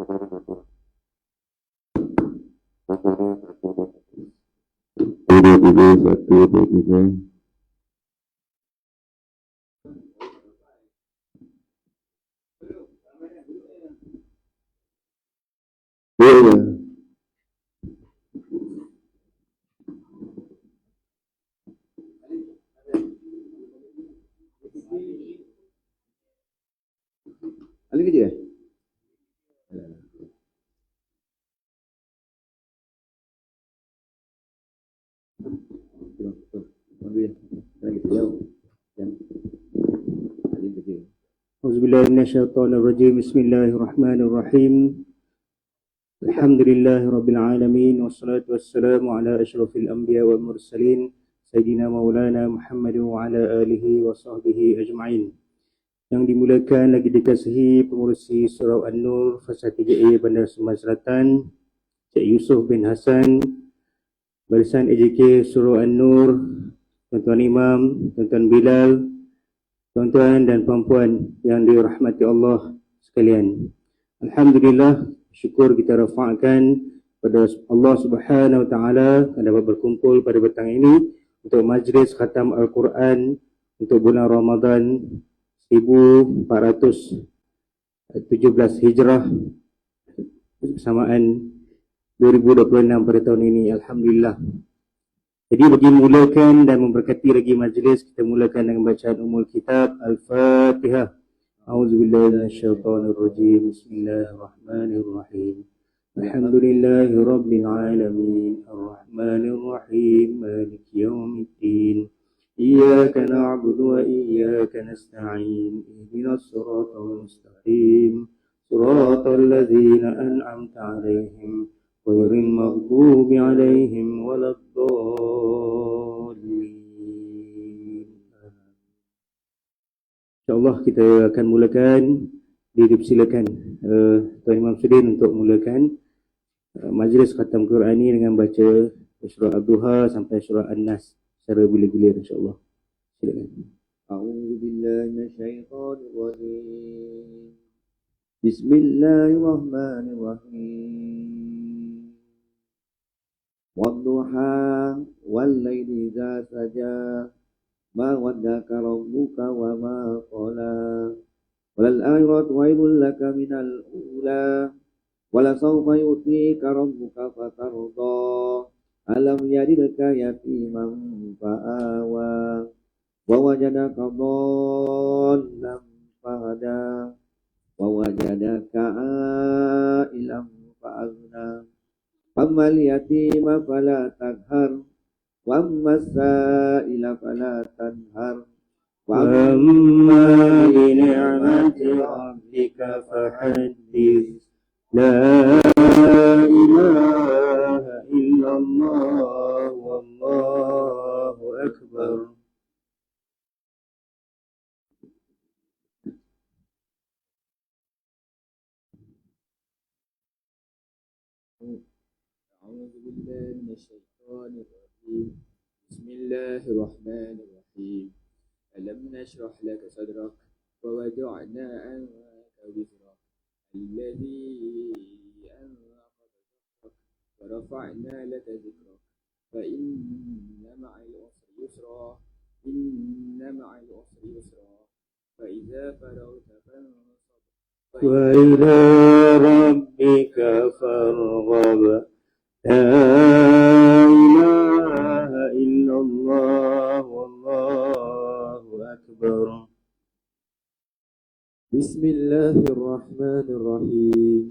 Dua, tiga, satu, dua, tiga. Ya. Alih kerja? Auzubillahiminasyaitonirrajim. Bismillahirrahmanirrahim. Alhamdulillahi rabbil alamin, wassalatu wassalamu ala asyrafil anbiya wal mursalin sayyidina maulana Muhammad wa ala alihi wa sahbihi ajma'in. Yang dimulakan lagi dikasihi pengurusi Surau An-Nur Fasa 3A Bandar Sembawang Selatan, Cik Yusuf bin Hassan, Barisan AJK Surau An-Nur, Tuan-Tuan Imam, Tuan-Tuan Bilal, tuan-tuan dan puan-puan yang dirahmati Allah sekalian. Alhamdulillah, syukur kita rafa'kan pada Allah Subhanahu Wa Taala yang dapat berkumpul pada petang ini untuk majlis khatam Al-Quran untuk bulan Ramadan 1417 Hijrah bersamaan 2026 pada tahun ini. Alhamdulillah. Jadi bagi mulakan dan memberkati lagi majlis, kita mulakan dengan bacaan umul kitab Al-Fatihah. A'udzubillahi minasyaitonirrajim. Bismillahirrahmanirrahim. Alhamdulillahi rabbil alamin. Ar-Rahmanir-Rahim. Maliki yaumiddin. Iyyaka na'budu wa iyyaka nasta'in. Ihdinas siratal mustaqim. Siratal ladzina an'amta 'alaihim ghairil maghdubi 'alaihim waladdallin. InsyaAllah kita akan mulakan. Dipersilakan Tuan Imam Sudin untuk mulakan majlis khatam Quran ini dengan baca surah Ad-Duha sampai surah An-Nas secara bila-bila, insyaAllah. Silakan. A'udzubillahi minasyaitonirrajim. Bismillahirrahmanirrahim. Wadduha wal-laili idza saja ma waddaka rabbuka wa ma qala walal akhiratu khairul laka minal ula wala sawfa yu'tika rabbuka fatarda alam yajidka yatiman fa'awa wa wajadaka dhallan fahada wa wajadaka a'ilam fa'agna fammal yatima fala taghar wa ammas sa'ila fala tanhar wa amma bi ni'mati rabbika fahaddith. La ilaha illallah wallahu akbar. A'udzubillahi minasyaitonirrajim. Bismillahirrahmanirrahim. Alam nashrah laka sadrak wa wada'na 'anka wizrak alladhi anqadha dhahrak wa rafa'na laka dhikrak fa inna ma'al usri yusra fa idza faragta fansab Wa ila rabbika farghab. La ilaha illallah wallahu akbar. Bismillahirrahmanirrahim.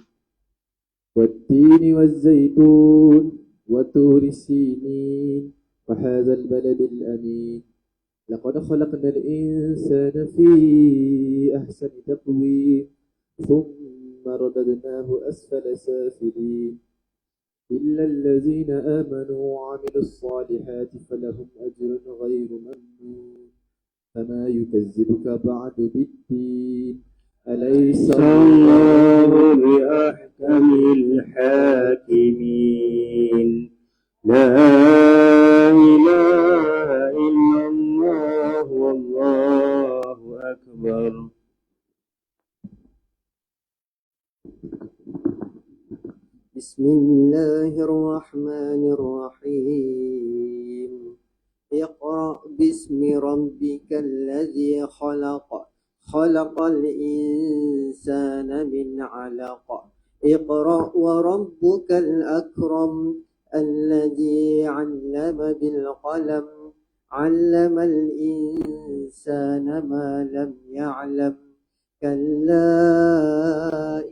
Wat-tini waz-zaytun wa turi sinin wa hadzal baladil amin. Laqad khalaqnal insana fi ahsani taqwim thumma radadnahu asfala safilin. إلا الذين آمنوا وعملوا الصالحات فلهم أجر غير ممنون فما يكذبك بعد بالدين أليس الله بأحكم الحاكمين. لا إله إلا الله والله أكبر. بسم الله الرحمن الرحيم اقرأ باسم ربك الذي خلق خلق الإنسان من علق اقرأ وربك الأكرم الذي علم بالقلم علم الإنسان ما لم يعلم كلا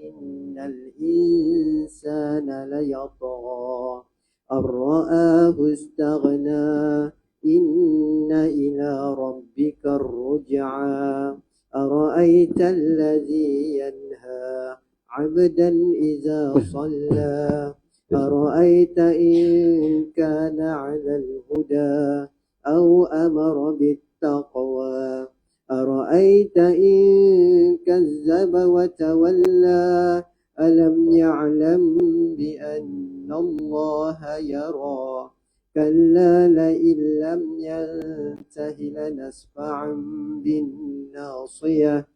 إن الإنسان ليطغى أن رآه استغنى إن إلى ربك الرجعى أرأيت الذي ينهى عبدا إذا صلى أرأيت إن كان على الهدى أو أمر بالتقوى أرأيت إن كذب وتولى ألم يعلم بأن الله يرى كلا لئن لم ينته لنسفعا بالناصية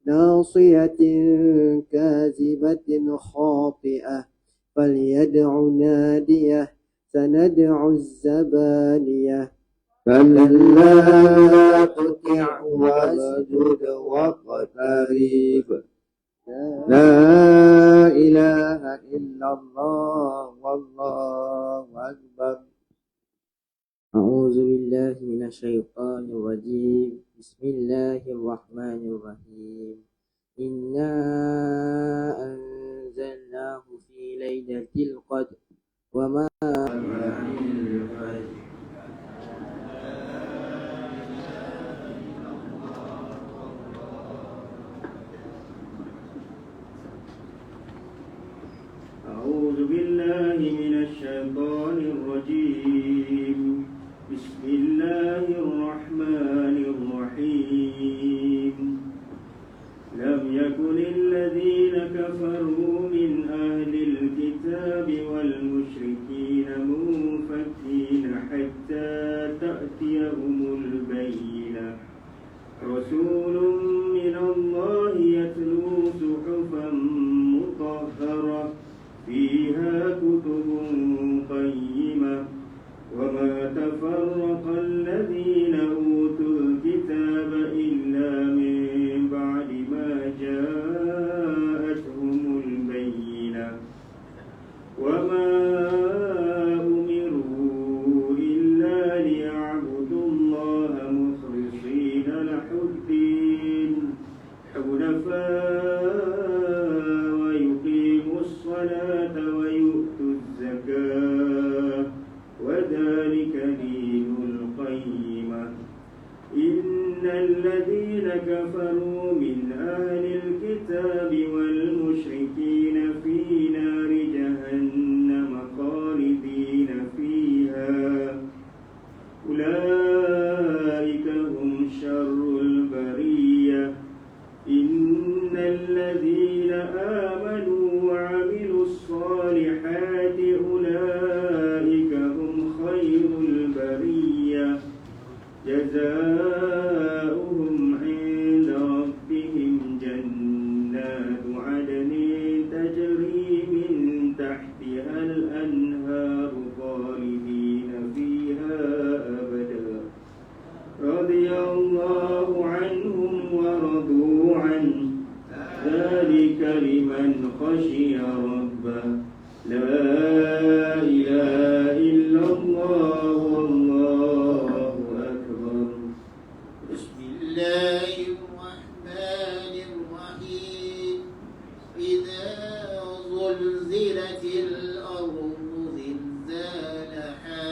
ناصية كاذبة خاطئة فليدع ناديه سندع الزبانية كلا لا تطع واسجد واقترب لا إله إلا الله والله أكبر أعوذ بالله من الشيطان الرجيم بسم الله الرحمن الرحيم إنا أنزلناه في ليلة القدر وما أعوذ بالله من الشيطان الرجيم بسم الله الرحمن الرحيم لم يكن الذين كفروا من أهل الكتاب والمشركين منفكين حتى تأتيهم البينة رسول من الله يتلو صحفا مطهرة فيها كتب قيمة وما تفرق الذين أوتوا الكتاب إلا من بعد ما جاءتهم البينة وما أمروا إلا ليعبدوا الله مخلصين له الدين حنفاء ويقيموا الصلاة ويؤتوا الزكاة وذلك دين القيمة إن الذين كفروا من أهل الكتاب والمشركين في نار جهنم خالدين فيها أولئك هم شر البرية إن الذين آمنوا وعملوا الصالحات أولئك هم خير البرية جزاؤهم عند ربهم جنات عدن تجري من تحتها الأنهار خالدين فيها أبدا رضي الله عنهم ورضوا عنه ذلك لمن خشي ربه لا إله إلا الله والله أكبر بسم الله الرحمن الرحيم إذا زلزلت الأرض زلزالها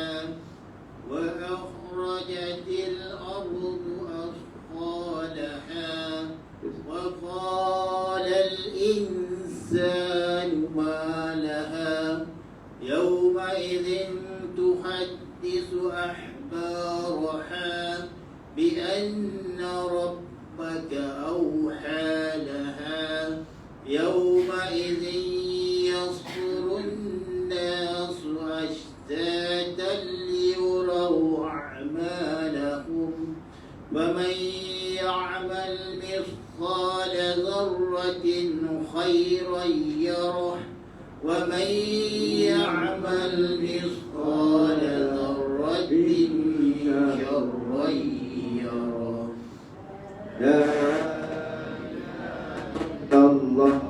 وأخرجت الأرض أثقالها وقال الإنسان ما لها يومئذ تحدث أخبارها بأن ربك أوحى لها يومئذ يصدر الناس أشتاتا ليروا أعمالهم ومن يعمل مثقال ذرة خيرا يره ومن يعمل مثقال ذرة شرا يره لا الله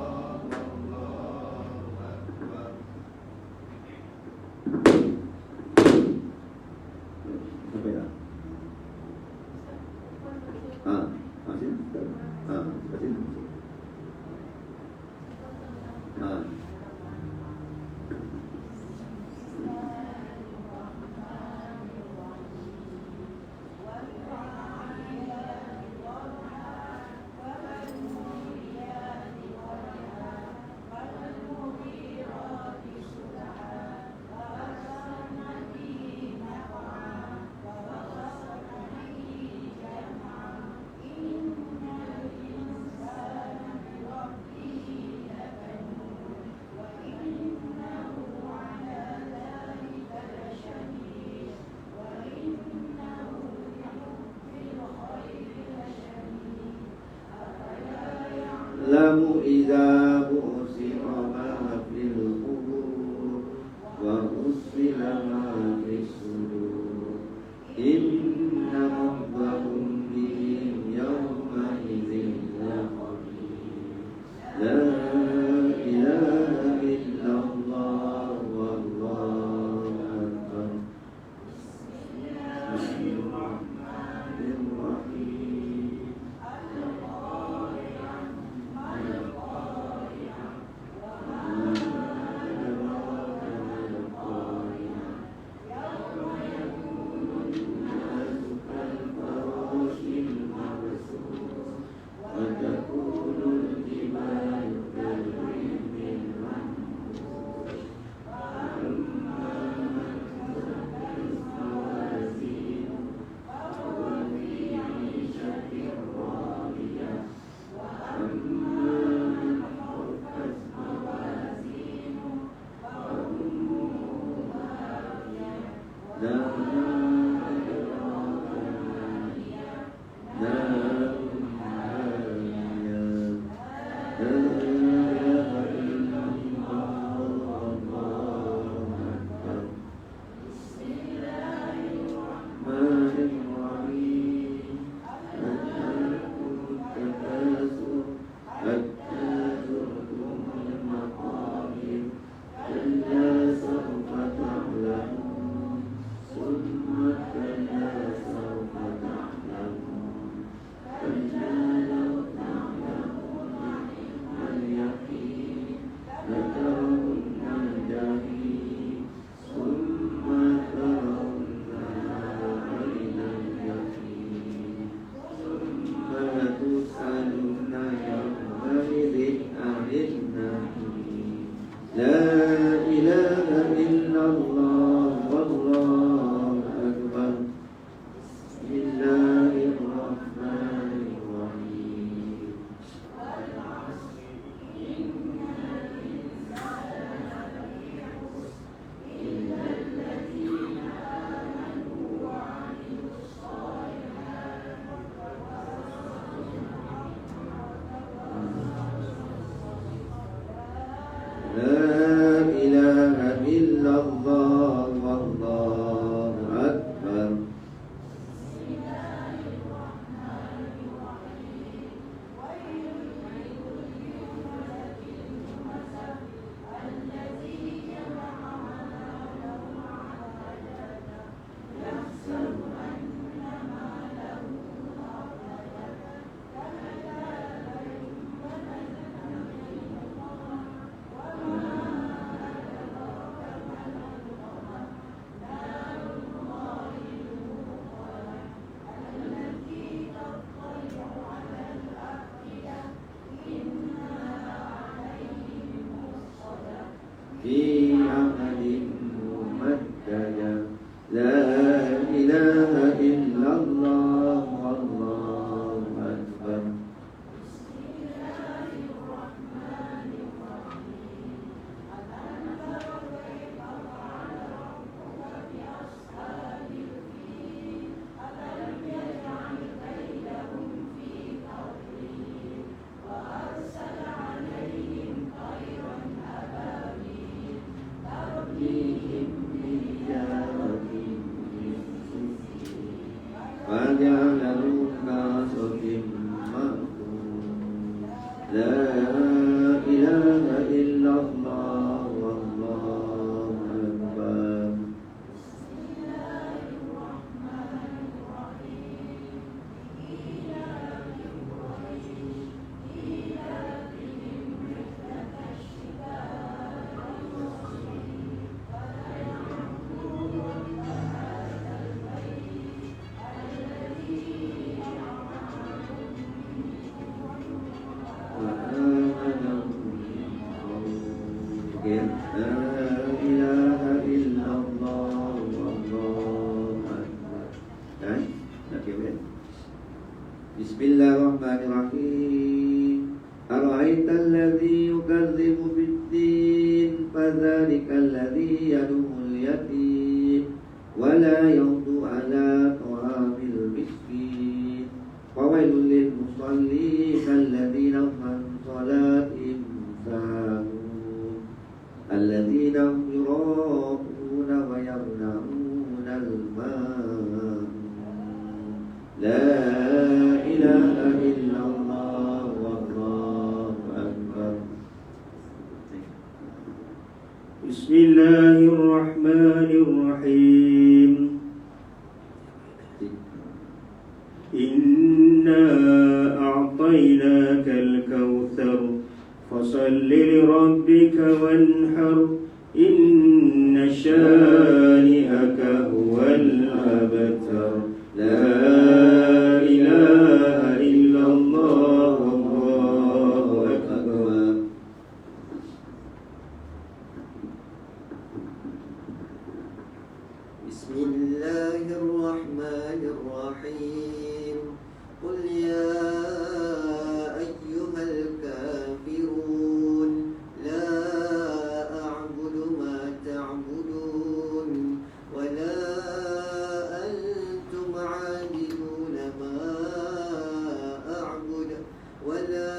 يعلم إذا بؤسر ما في القبور وحصل ما في الصدور إن ربهم بهم يومئذ لخبير لا إله إلا الله والله أكبر بسم الله الرحمن الرحيم Bismillahirrahmanirrahim. Ara'aita alladhi yukadzibu bid-din, fadzalikal ladzi yad'ul yatim wa la yahuddu 'ala ta'amil miskin. Fawailul lil musallin alladzina hum 'an salatihim sahun alladzina hum yura'una wa yamna'una al-ma'un. La ilaha illallah wallahu akbar. Bismillahirrahmanirrahim. Inna a'tainakal kautsar fasalli lirabbika wanhar inna shani'aka huwal abtar. La ilaha illallah wallahu akbar. Bismillahirrahmanirrahim. Qul ya ayyuhal kafirun la a'budu ma ta'budun wa la antum 'abiduna ma a'budu wa la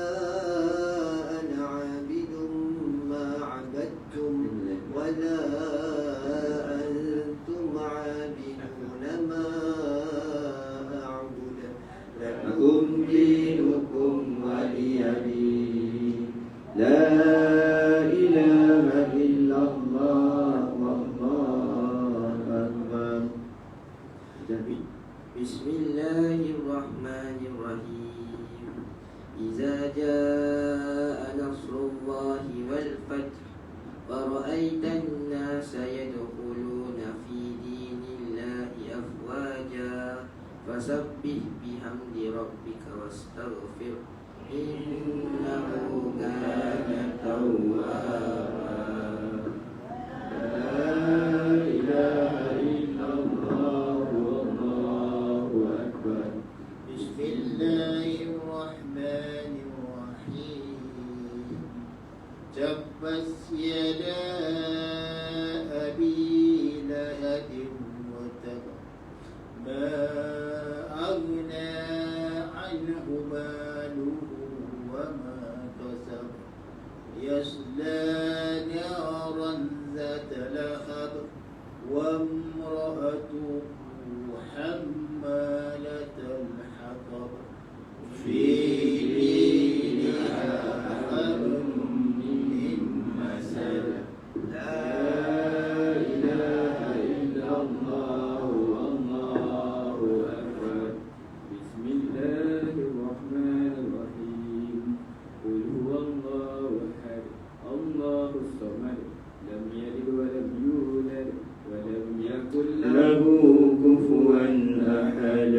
ana 'abidun ma 'abadtum wa la antum 'abiduna ma a'budu Lakum dinukum waliyadin. La ilaha illallah wallahu akbar. Jadi Bismillahirrahmanirrahim. Iza jaa nasrullahi wal fath wa ra'aitan nasa yadkhuluna fi dinillahi afwaja fasabbih bihamdi rabbika wastaghfir innahu kana tawwaba. La ilaha illallah wallahu akbar. Bismillahirrahmanirrahim. Tabbas yada abi lahabin wa tab. Ma aghna anhu maluhu wa ma kasab. Yasla naran zata lahab wa imra'atuhu hammalatal hatab. Fi jidha hablum min masad. La ilaha illallah wallahu akbar. Bismillahirrahmanirrahim. Qul huwallahu ahad, Allahus samad, lam yalid wa lam yulad wa lam yakul Lahu kufuwan ahad.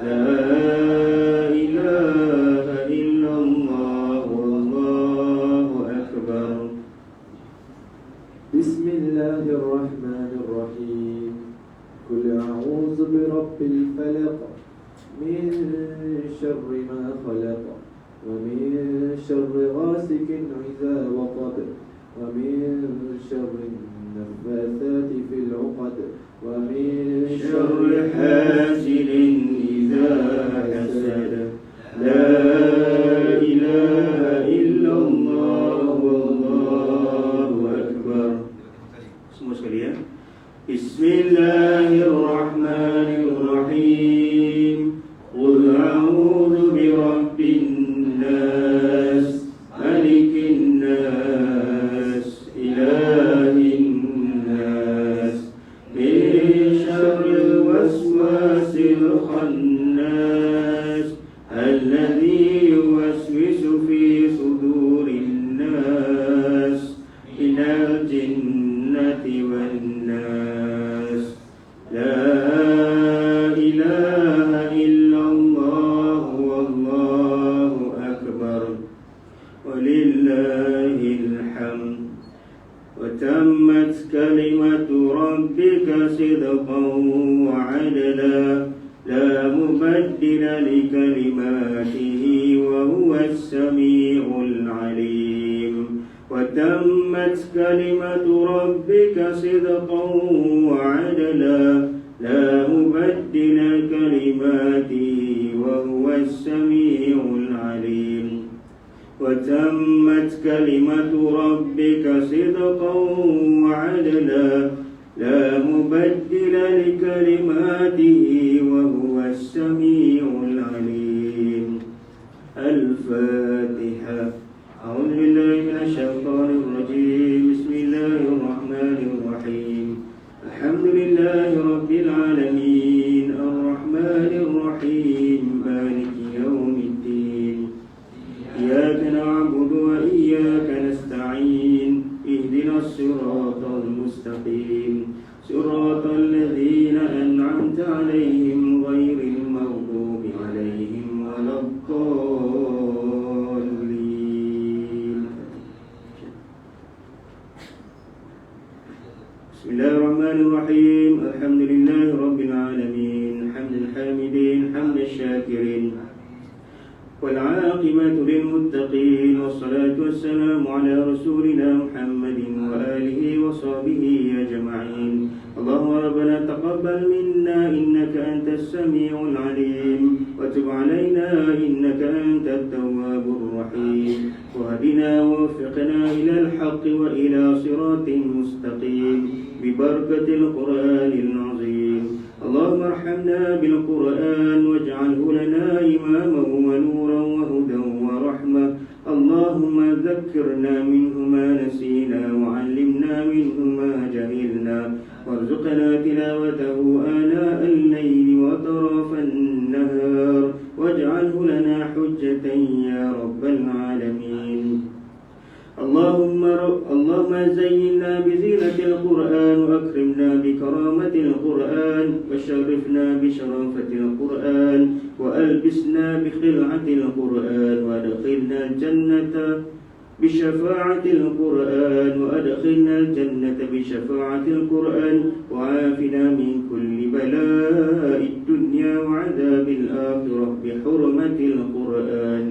La ilaha illallah wallahu akbar. Bismillahirrahmanirrahim. Qul a'udzu birabbil falaq min syarri ma khalaq wa min syarri ghasikin idza waqab wa min syarri النفاثات في العقد ومن شر حاسد إذا حسد. لا إله إلا الله والله أكبر. Semua sekalian. Bismillahirrahmanirrahim. Qul a'udzu birabbin nas, malikin nas, ilahin nas, min syarril waswasil khannas, مبدل لكلماته وهو السميع العليم وتمت كلمة ربك صدقا وعدلا لا مبدل كلماته وهو السميع العليم وتمت كلمة ربك صدقا وعدلا لا مبدل لكلماته وهو السميع العليم. الفاتحة. أعوذ بالله من الشيطان الرجيم. بسم الله الرحمن الرحيم. الحمد لله رب العالمين الرحمن الرحيم مالك يوم الدين إياك نعبد وإياك نستعين اهدنا الصراط المستقيم صراط الذين أنعمت عليهم غير المغضوب عليهم ولا الضالين. بسم الله الرحمن الرحيم. الحمد لله رب العالمين حمد الحامدين حمد الشاكرين والعاقبة للمتقين والصلاة والسلام على رسولنا محمد وآله وصحبه أجمعين. اللهم ربنا تقبل منا إنك أنت السميع العليم وتب علينا إنك أنت التواب الرحيم وهدنا ووفقنا إلى الحق وإلى صراط مستقيم ببركة القرآن العظيم. اللهم ارحمنا بالقرآن واجعله لنا إماما ونورا وهدى ورحمة. اللهم ذكرنا منه ما نسينا وعلمنا منه ما جهلنا وارزقنا تلاوته آناء الليل وطرف النهار واجعله لنا حجة يا رب العالمين. اللهم زينا بزينة القرآن وأكرمنا بكرامة القرآن وشرفنا بشرافة القرآن وألبسنا بخلعة القرآن وأدخلنا الجنة بشفاعة القرآن وأدخلنا الجنة بشفاعة القرآن وعافنا من كل بلاء الدنيا وعذاب الآخرة بحرمة القرآن.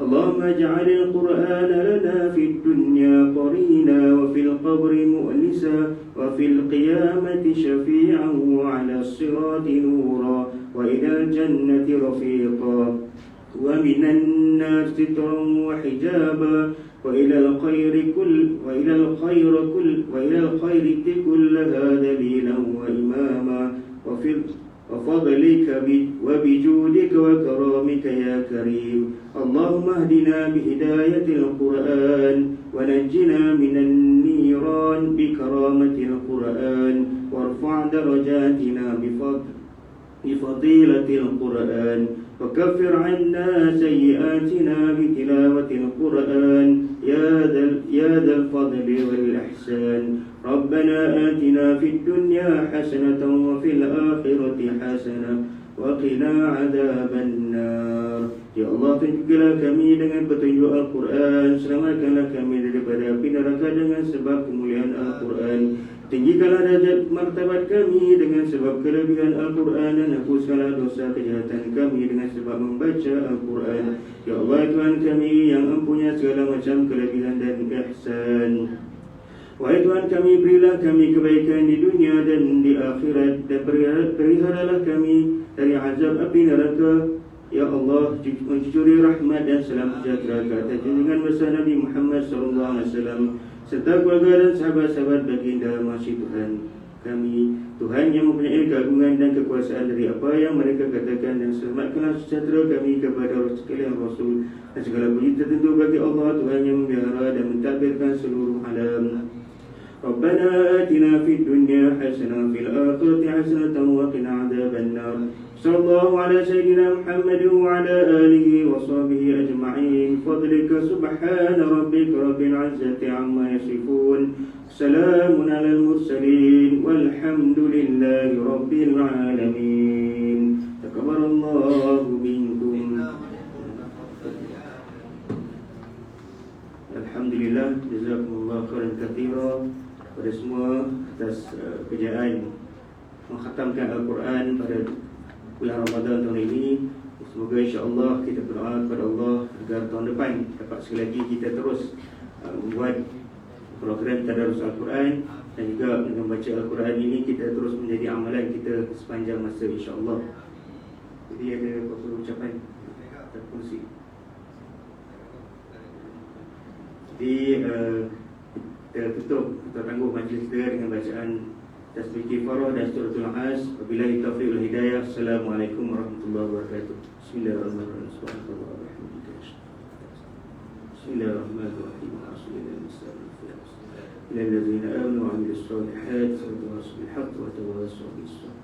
اللهم اجعل القرآن لنا في الدنيا قرينا وفي القبر مؤنسا وفي القيامة شفيعا وعلى الصراط نورا وإلى الجنة رفيقا ومن النار سترا وحجابا وإلى الخير كلها دليلا وإماما وفضلك وبجودك وكرامك يا كريم. اللهم اهدنا بهداية القرآن ونجنا من النيران بكرامة القرآن وارفع درجاتنا بفضيلة القرآن وكفر عنا سيئاتنا بتلاوة القرآن يا ذا الفضل والإحسان. ربنا آتنا في الدنيا حسنة وفي الآخرة حسنة وقنا عذاب النار. Ya Allah, tunjukilah kami dengan petunjuk Al-Quran. Selamatkanlah kami daripada api neraka dengan sebab kemuliaan Al-Quran. Tinggikanlah derajat martabat kami dengan sebab kelebihan Al-Quran dan hapuskanlah dosa kejahatan kami dengan sebab membaca Al-Quran. Ya Allah, Tuhan kami yang mempunyai segala macam kelebihan dan ihsan. Wahai Tuhan kami, berilah kami kebaikan di dunia dan di akhirat dan peliharalah kami dari azab api neraka. Ya Allah, mencuri rahmat dan salam sejahtera ke atas junjungan besar Nabi Muhammad SAW serta keluarga dan sahabat-sahabat baginda masih Tuhan kami. Tuhan yang mempunyai keagungan dan kekuasaan dari apa yang mereka katakan, dan selamatkanlah sejahtera kami kepada sekalian Rasul dan segala puji tertentu bagi Allah, Tuhan yang memelihara dan mentadbirkan seluruh alam. ربنا آتنا في الدنيا حسنة وفي الآخرة حسنة وقنا عذاب النار. صلى الله على سيدنا محمد وعلى آله وصحبه أجمعين بفضلك سبحان ربك رب العزة عما يصفون سلام على المرسلين والحمد لله رب العالمين. تقبل الله منكم. Alhamdulillah, jazakumullah khairan katsira kepada semua atas kerjaan mengkhatamkan Al-Quran pada bulan Ramadan tahun ini. insya-Allah kita berdoa kepada Allah agar tahun depan dapat sekali lagi kita terus membuat program tadarus Al-Quran, dan juga dengan baca Al-Quran ini kita terus menjadi amalan kita sepanjang masa insya-Allah. Jadi ada apa-apa ucapan terkongsi. Jadi kita tutup atau tangguh majlis kita dengan bacaan tasbih kifarah dan suratul As. Wabillahi taufiq wal hidayah. Assalamualaikum warahmatullahi wabarakatuh. Bismillahirrahmanirrahim. Bismillahirrahmanirrahim. إلى الذين آمنوا وعملوا الصالحات وتواصوا بالحق وتواصوا بالصبر.